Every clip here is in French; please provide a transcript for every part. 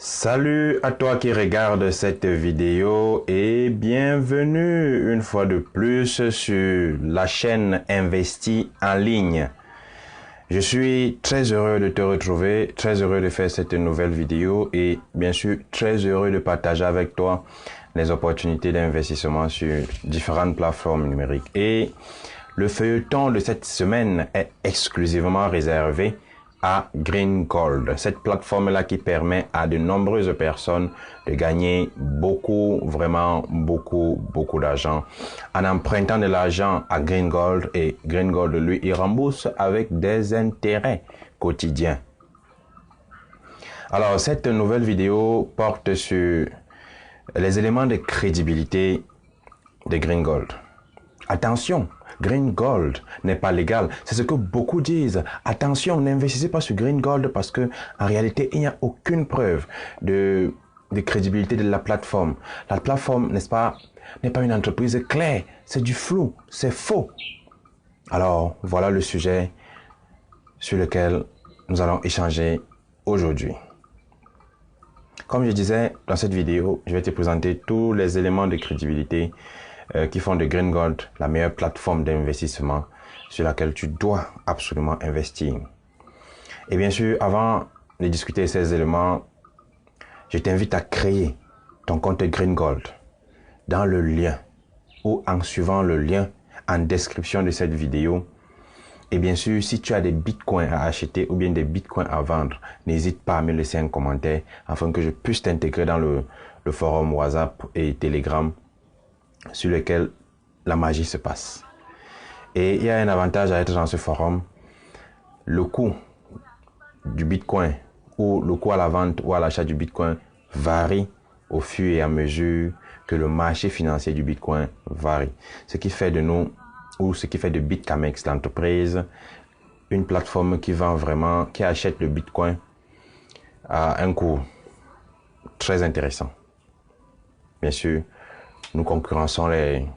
Salut à toi qui regarde cette vidéo et bienvenue une fois de plus sur la chaîne Investi en ligne. Je suis très heureux de te retrouver, très heureux de faire cette nouvelle vidéo et bien sûr très heureux de partager avec toi les opportunités d'investissement sur différentes plateformes numériques. Et le feuilleton de cette semaine est exclusivement réservé à Green Gold, cette plateforme-là qui permet à de nombreuses personnes de gagner vraiment beaucoup d'argent en empruntant de l'argent à Green Gold, et Green Gold, lui, il rembourse avec des intérêts quotidiens. Alors, cette nouvelle vidéo porte sur les éléments de crédibilité de Green Gold. Attention, Green Gold n'est pas légal. C'est ce que beaucoup disent. Attention, n'investissez pas sur Green Gold parce que en réalité, il n'y a aucune preuve de crédibilité de la plateforme. La plateforme, n'est-ce pas, n'est pas une entreprise claire. C'est du flou, c'est faux. Alors, voilà le sujet sur lequel nous allons échanger aujourd'hui. Comme je disais dans cette vidéo, je vais te présenter tous les éléments de crédibilité qui font de Green Gold la meilleure plateforme d'investissement sur laquelle tu dois absolument investir. Et bien sûr, avant de discuter ces éléments, je t'invite à créer ton compte Green Gold dans le lien ou en suivant le lien en description de cette vidéo. Et bien sûr, si tu as des bitcoins à acheter ou bien des bitcoins à vendre, n'hésite pas à me laisser un commentaire afin que je puisse t'intégrer dans le forum WhatsApp et Telegram sur lequel la magie se passe. Et il y a un avantage à être dans ce forum. Le coût du bitcoin ou le coût à la vente ou à l'achat du bitcoin varie au fur et à mesure que le marché financier du bitcoin varie. Ce qui fait de nous, ou ce qui fait de Bitcamex, l'entreprise, une plateforme qui vend vraiment, qui achète le bitcoin à un coût très intéressant. Bien sûr, nous concurrençons les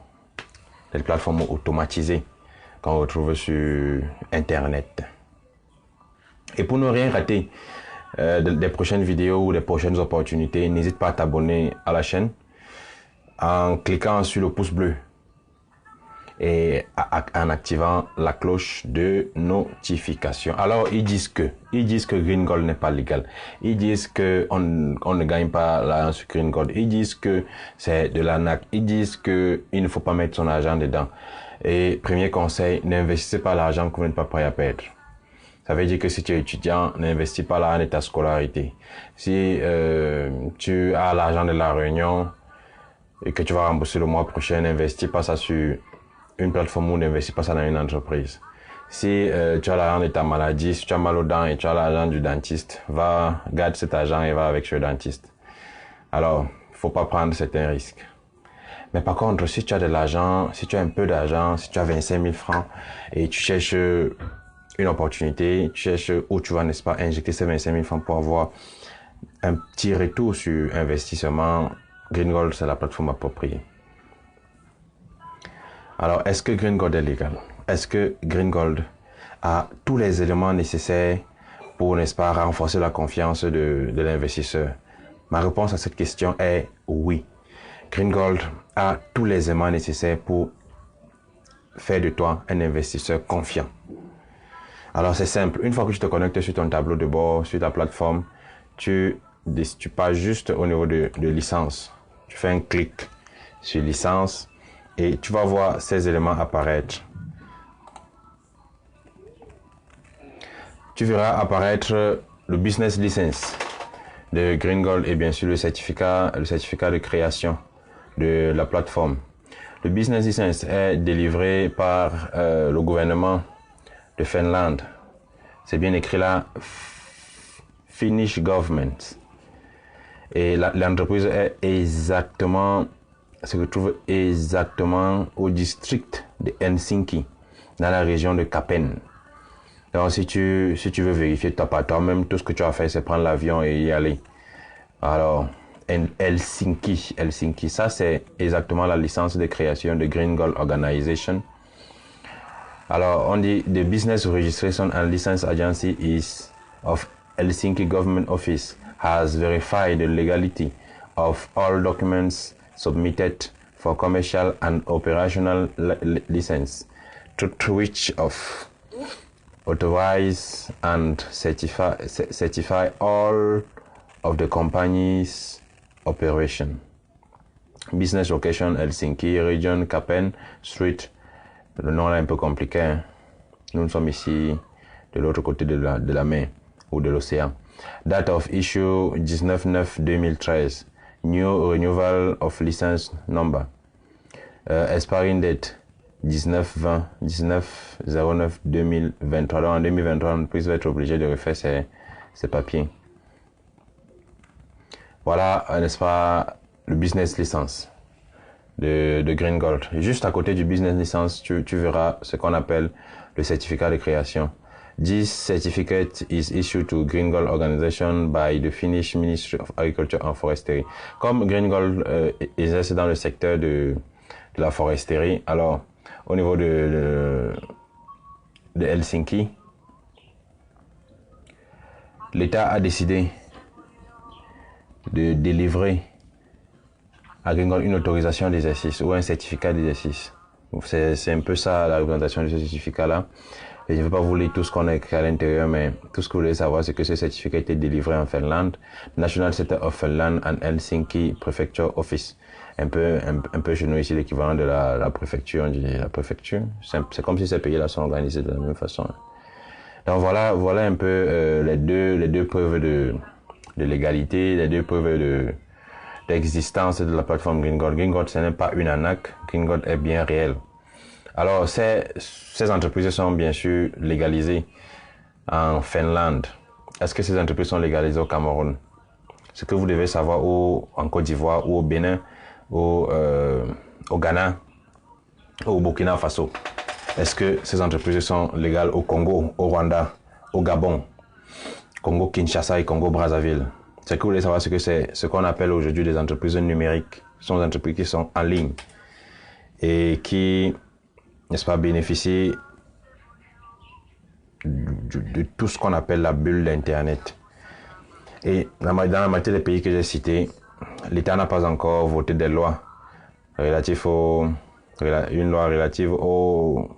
plateformes automatisées qu'on retrouve sur Internet. Et pour ne rien rater des prochaines vidéos ou des prochaines opportunités, n'hésite pas à t'abonner à la chaîne en cliquant sur le pouce bleu et en activant la cloche de notification. Alors, ils disent que Green Gold n'est pas légal. Ils disent que on ne gagne pas l'argent sur Green Gold. Ils disent que c'est de l'arnaque. Ils disent que il ne faut pas mettre son argent dedans. Et premier conseil, n'investissez pas l'argent que vous n'êtes pas prêt à perdre. Ça veut dire que si tu es étudiant, n'investis pas l'argent de ta scolarité. Si tu as l'argent de la réunion et que tu vas rembourser le mois prochain, n'investis pas ça sur une plateforme ou n'investis pas ça dans une entreprise. Si tu as l'argent de ta maladie, si tu as mal aux dents et tu as l'argent du dentiste, garde cet argent et va avec chez le dentiste. Alors, faut pas prendre certains risques. Mais par contre, si tu as de l'argent, si tu as un peu d'argent, si tu as 25 000 francs et tu cherches une opportunité, tu cherches où tu vas, n'est-ce pas, injecter ces 25 000 francs pour avoir un petit retour sur investissement, Green Gold, c'est la plateforme appropriée. Alors, est-ce que Green Gold est légal? Est-ce que Green Gold a tous les éléments nécessaires pour, n'est-ce pas, renforcer la confiance de l'investisseur? Ma réponse à cette question est oui. Green Gold a tous les éléments nécessaires pour faire de toi un investisseur confiant. Alors, c'est simple. Une fois que tu te connectes sur ton tableau de bord, sur ta plateforme, tu passes juste au niveau de licence. Tu fais un clic sur licence et tu vas voir ces éléments apparaître. Tu verras apparaître le business license de Green Gold et bien sûr le certificat de création de la plateforme. Le business license est délivré par le gouvernement de Finlande. C'est bien écrit là, Finnish Government. Et l'entreprise est se retrouve exactement au district de Helsinki, dans la région de Kapen. Donc si tu veux vérifier par toi-même, tout ce que tu as fait, c'est prendre l'avion et y aller. Alors, Helsinki, ça c'est exactement la licence de création de Green Gold Organization. Alors, on dit the business registration and license agency is of Helsinki Government Office has verified the legality of all documents submitted for commercial and operational license, to which of authorize and certify all of the company's operation. Business location Helsinki, region Kapen Street. Le nom est un peu compliqué. Hein? Nous sommes ici de l'autre côté de la mer ou de l'océan. Date of issue 19/9/2013. New renewal of license number. Expiring date 19/09/2023. Donc en 2023, l'entreprise va être obligée de refaire ses papiers. Voilà, n'est-ce pas, le business license de Green Gold. Juste à côté du business license, tu verras ce qu'on appelle le certificat de création. This certificate is issued to Green Gold Organization by the Finnish Ministry of Agriculture and Forestry. Comme Green Gold exerce dans le secteur de la foresterie, alors au niveau de Helsinki, l'État a décidé de délivrer à Green Gold une autorisation d'exercice ou un certificat d'exercice. C'est un peu ça la représentation de ce certificat-là. Et je ne vais pas vous lire tout ce qu'on a écrit à l'intérieur, mais tout ce que vous devez savoir, c'est que ce certificat a été délivré en Finlande, National Center of Finland and Helsinki Prefecture Office. Un peu chez nous ici, l'équivalent de la préfecture, on dit la préfecture. C'est comme si ces pays-là sont organisés de la même façon. Donc voilà un peu les deux preuves de légalité, les deux preuves d'existence de la plateforme Green Gold. Green Gold, ce n'est pas une arnaque. Green Gold est bien réel. Alors, ces entreprises sont bien sûr légalisées en Finlande. Est-ce que ces entreprises sont légalisées au Cameroun? Ce que vous devez savoir en Côte d'Ivoire ou au Bénin, au Ghana, au Burkina Faso. Est-ce que ces entreprises sont légales au Congo, au Rwanda, au Gabon, Congo Kinshasa et Congo Brazzaville? Ce que vous voulez savoir, c'est que c'est ce qu'on appelle aujourd'hui des entreprises numériques. Ce sont des entreprises qui sont en ligne et qui, n'est-ce pas, bénéficient de tout ce qu'on appelle la bulle d'Internet. Et dans la majorité des pays que j'ai cités, l'État n'a pas encore voté des lois relatives une loi relative aux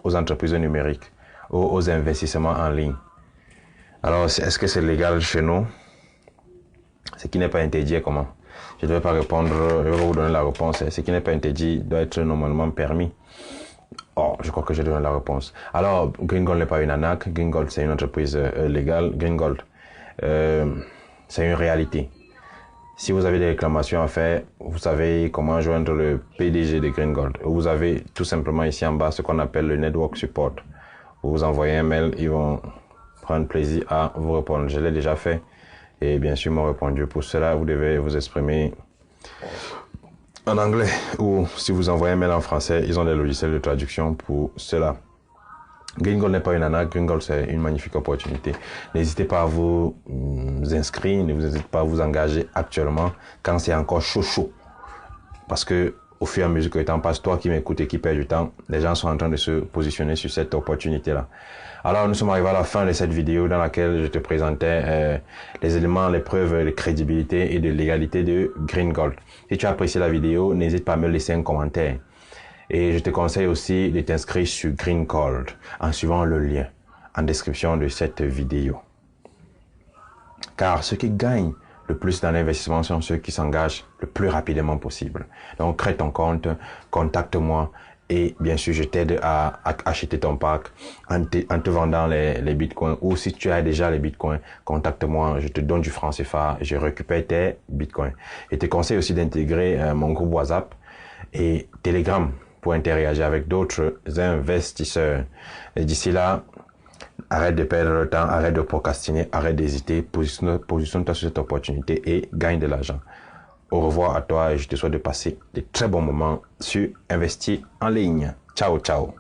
entreprises numériques, aux investissements en ligne. Alors, est-ce que c'est légal chez nous? Ce qui n'est pas interdit, comment? Je ne vais pas répondre, je vais vous donner la réponse. Ce qui n'est pas interdit doit être normalement permis. Oh, je crois que j'ai donné la réponse. Alors, Green Gold n'est pas une arnaque. Green Gold, c'est une entreprise légale. Green Gold, c'est une réalité. Si vous avez des réclamations à faire, vous savez comment joindre le PDG de Green Gold. Vous avez tout simplement ici en bas ce qu'on appelle le Network Support. Vous envoyez un mail, ils vont prendre plaisir à vous répondre. Je l'ai déjà fait. Et bien sûr, m'ont répondu. Pour cela, vous devez vous exprimer en anglais. Ou si vous envoyez un mail en français, ils ont des logiciels de traduction pour cela. Green Gold n'est pas une arnaque. Green Gold, c'est une magnifique opportunité. N'hésitez pas à vous inscrire. N'hésitez pas à vous engager actuellement quand c'est encore chaud. Parce que au fur et à mesure que le temps passe, toi qui m'écoutes et qui perds du temps, les gens sont en train de se positionner sur cette opportunité-là. Alors, nous sommes arrivés à la fin de cette vidéo dans laquelle je te présentais les éléments, les preuves de crédibilité et de légalité de Green Gold. Si tu as apprécié la vidéo, n'hésite pas à me laisser un commentaire. Et je te conseille aussi de t'inscrire sur Green Gold en suivant le lien en description de cette vidéo. Car ceux qui gagnent le plus dans l'investissement sont ceux qui s'engagent le plus rapidement possible. Donc, crée ton compte, contacte-moi et bien sûr, je t'aide à acheter ton pack en te vendant les bitcoins. Ou si tu as déjà les bitcoins, contacte-moi, je te donne du franc CFA, je récupère tes bitcoins. Et je te conseille aussi d'intégrer mon groupe WhatsApp et Telegram pour interagir avec d'autres investisseurs. Et d'ici là, arrête de perdre le temps, arrête de procrastiner, arrête d'hésiter, positionne-toi sur cette opportunité et gagne de l'argent. Au revoir à toi et je te souhaite de passer de très bons moments sur Investir en ligne. Ciao, ciao.